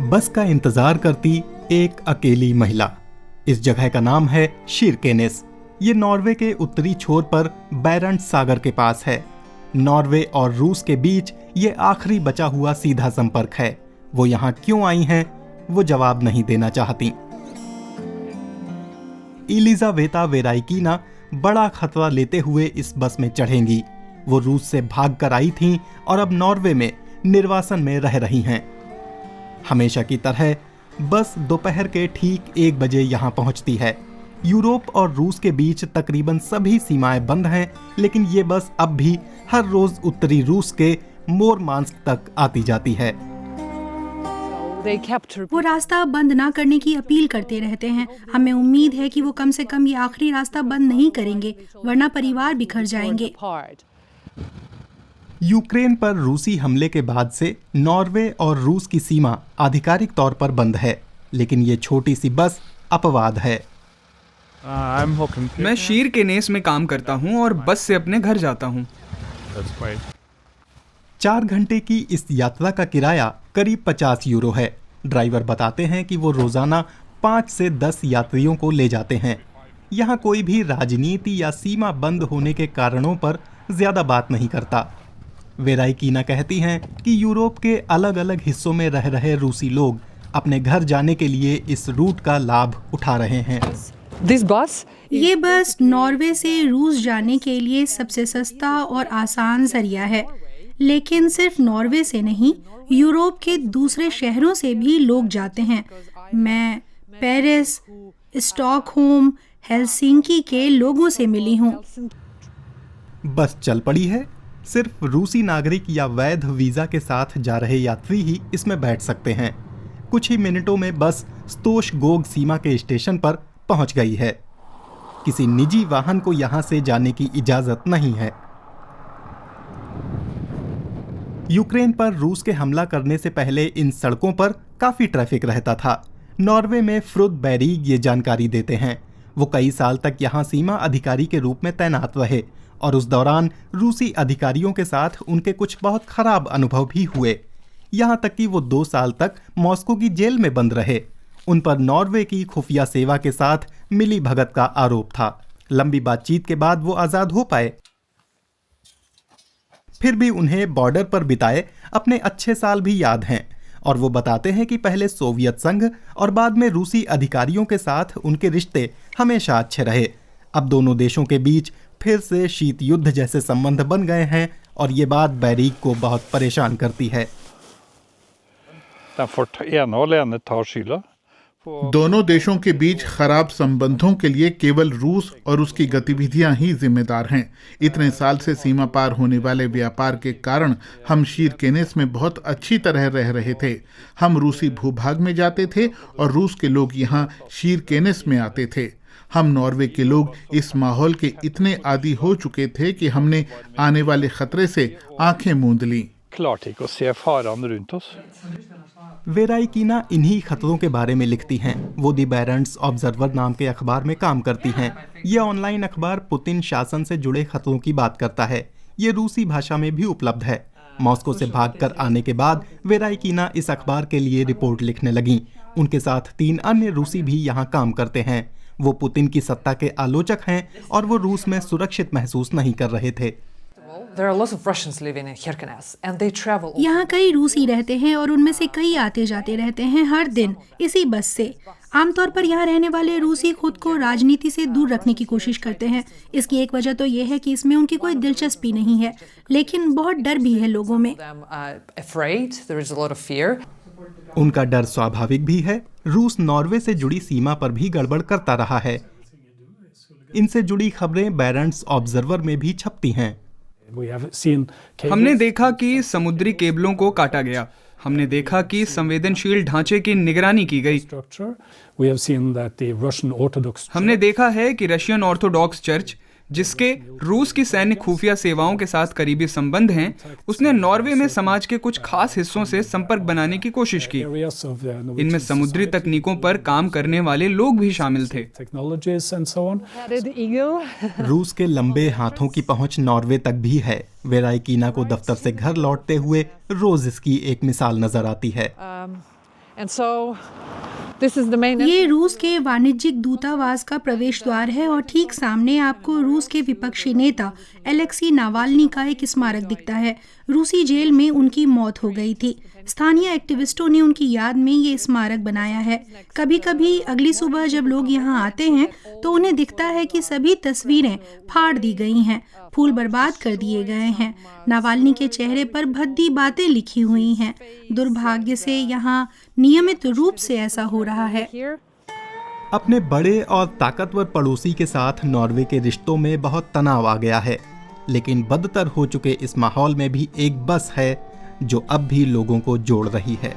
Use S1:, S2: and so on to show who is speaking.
S1: बस का इंतजार करती एक अकेली महिला। इस जगह का नाम है शिरकेनेस। ये नॉर्वे के उत्तरी छोर पर बैरंट सागर के पास है। नॉर्वे और रूस के बीच ये आखिरी बचा हुआ सीधा संपर्क है। वो यहाँ क्यों आई हैं, वो जवाब नहीं देना चाहती। इलिजावेता वेराइकीना बड़ा खतरा लेते हुए इस बस में चढ़ेंगी। वो रूस से भाग कर आई थीं और अब नॉर्वे में निर्वासन में रह रही हैं। हमेशा की तरह बस दोपहर के ठीक 1 बजे यहाँ पहुँचती है। यूरोप और रूस के बीच तकरीबन सभी सीमाएं बंद हैं, लेकिन ये बस अब भी हर रोज उत्तरी रूस के मोरमांस्क तक आती जाती है।
S2: वो रास्ता बंद ना करने की अपील करते रहते हैं। हमें उम्मीद है कि वो कम से कम ये आखिरी रास्ता बंद नहीं करेंगे, वरना परिवार बिखर जाएंगे।
S1: यूक्रेन पर रूसी हमले के बाद से नॉर्वे और रूस की सीमा आधिकारिक तौर पर बंद है, लेकिन ये छोटी सी बस अपवाद है।
S3: मैं शिरकेनेस में काम करता हूँ और बस से अपने घर जाता हूँ।
S1: 4 घंटे की इस यात्रा का किराया करीब 50 यूरो है। ड्राइवर बताते हैं कि वो रोजाना 5 से 10 यात्रियों को ले जाते हैं। यहाँ कोई भी राजनीति या सीमा बंद होने के कारणों पर ज्यादा बात नहीं करता। वेराइकीना कहती हैं कि यूरोप के अलग अलग हिस्सों में रह रहे रूसी लोग अपने घर जाने के लिए इस रूट का लाभ उठा रहे हैं।
S2: ये बस नॉर्वे से रूस जाने के लिए सबसे सस्ता और आसान जरिया है, लेकिन सिर्फ नॉर्वे से नहीं, यूरोप के दूसरे शहरों से भी लोग जाते हैं। मैं पेरिस, स्टॉकहोम, हेलसिंकी के लोगों से मिली हूँ।
S1: बस चल पड़ी है। सिर्फ रूसी नागरिक या वैध वीजा के साथ जा रहे यात्री ही इसमें बैठ सकते हैं। कुछ ही मिनटों में बस स्तोशगोग सीमा के स्टेशन पर पहुंच गई है। किसी निजी वाहन को यहां से जाने की इजाजत नहीं है। यूक्रेन पर रूस के हमला करने से पहले इन सड़कों पर काफी ट्रैफिक रहता था। नॉर्वे में फ्रुद बैरीग ये जानकारी देते हैं। वो कई साल तक यहां सीमा अधिकारी के रूप में तैनात रहे और उस दौरान रूसी अधिकारियों के साथ उनके कुछ बहुत खराब अनुभव भी हुए। यहां तक कि वो 2 साल तक मॉस्को की जेल में बंद रहे। उन पर नॉर्वे की खुफिया सेवा के साथ मिली भगत का आरोप था। लंबी बातचीत के बाद वो आजाद हो पाए। फिर भी उन्हें बॉर्डर पर बिताए अपने अच्छे साल भी याद हैं और वो बताते हैं कि पहले सोवियत संघ और बाद में रूसी अधिकारियों के साथ उनके रिश्ते हमेशा अच्छे रहे। अब दोनों देशों के बीच फिर से शीत युद्ध जैसे संबंध बन गए हैं और ये बात बैरीग को बहुत परेशान करती है।
S4: दोनों देशों के बीच खराब संबंधों के लिए केवल रूस और उसकी गतिविधियां ही जिम्मेदार हैं। इतने साल से सीमा पार होने वाले व्यापार के कारण हम शिरकेनेस में बहुत अच्छी तरह रह रहे थे। हम रूसी भूभाग में जाते थे और रूस के लोग यहाँ शिरकेनेस में आते थे। हम नॉर्वे के लोग इस माहौल के इतने आदी हो चुके थे कि हमने आने वाले खतरे से आंखें मूंद लीं।
S1: वेराइकीना इन्हीं खतरों के बारे में लिखती हैं। वो दी बैरंट्स ऑब्जर्वर नाम के अखबार में काम करती हैं। ये ऑनलाइन अखबार पुतिन शासन से जुड़े खतरों की बात करता है। ये रूसी भाषा में भी उपलब्ध है। मॉस्को से भागकर आने के बाद वेराइकीना इस अखबार के लिए रिपोर्ट लिखने लगीं। उनके साथ 3 अन्य रूसी भी यहाँ काम करते हैं। वो पुतिन की सत्ता के आलोचक हैं और वो रूस में सुरक्षित महसूस नहीं कर रहे थे।
S2: यहाँ कई रूसी रहते हैं और उनमें से कई आते जाते रहते हैं हर दिन इसी बस से। आमतौर पर यहाँ रहने वाले रूसी खुद को राजनीति से दूर रखने की कोशिश करते हैं। इसकी एक वजह तो ये है कि इसमें उनकी कोई दिलचस्पी नहीं है, लेकिन बहुत डर भी है लोगों में।
S1: उनका डर स्वाभाविक भी है। रूस नॉर्वे से जुड़ी सीमा पर भी गड़बड़ करता रहा है। इनसे जुड़ी खबरें बैरंट्स ऑब्जर्वर में भी छपती हैं।
S3: हमने देखा कि समुद्री केबलों को काटा गया। हमने देखा कि संवेदनशील ढांचे की निगरानी की गई। हमने देखा है कि रशियन ऑर्थोडॉक्स चर्च, जिसके रूस की सैन्य खुफिया सेवाओं के साथ करीबी संबंध हैं, उसने नॉर्वे में समाज के कुछ खास हिस्सों से संपर्क बनाने की कोशिश की। इनमें समुद्री तकनीकों पर काम करने वाले लोग भी शामिल थे।
S1: रूस के लंबे हाथों की पहुंच नॉर्वे तक भी है। वेराइकीना को दफ्तर से घर लौटते हुए रोज इसकी एक मिसाल नजर आती है।
S2: ये रूस के वाणिज्यिक दूतावास का प्रवेश द्वार है और ठीक सामने आपको रूस के विपक्षी नेता एलेक्सी नावाल्नी का एक स्मारक दिखता है। रूसी जेल में उनकी मौत हो गई थी। स्थानीय एक्टिविस्टों ने उनकी याद में ये स्मारक बनाया है। कभी कभी अगली सुबह जब लोग यहाँ आते हैं तो उन्हें दिखता है कि सभी तस्वीरें फाड़ दी गई हैं, फूल बर्बाद कर दिए गए हैं। नावाल्नी के चेहरे पर भद्दी बातें लिखी हुई हैं। दुर्भाग्य से यहाँ नियमित रूप से ऐसा हो रहा है।
S1: अपने बड़े और ताकतवर पड़ोसी के साथ नॉर्वे के रिश्तों में बहुत तनाव आ गया है, लेकिन बदतर हो चुके इस माहौल में भी एक बस है जो अब भी लोगों को जोड़ रही है।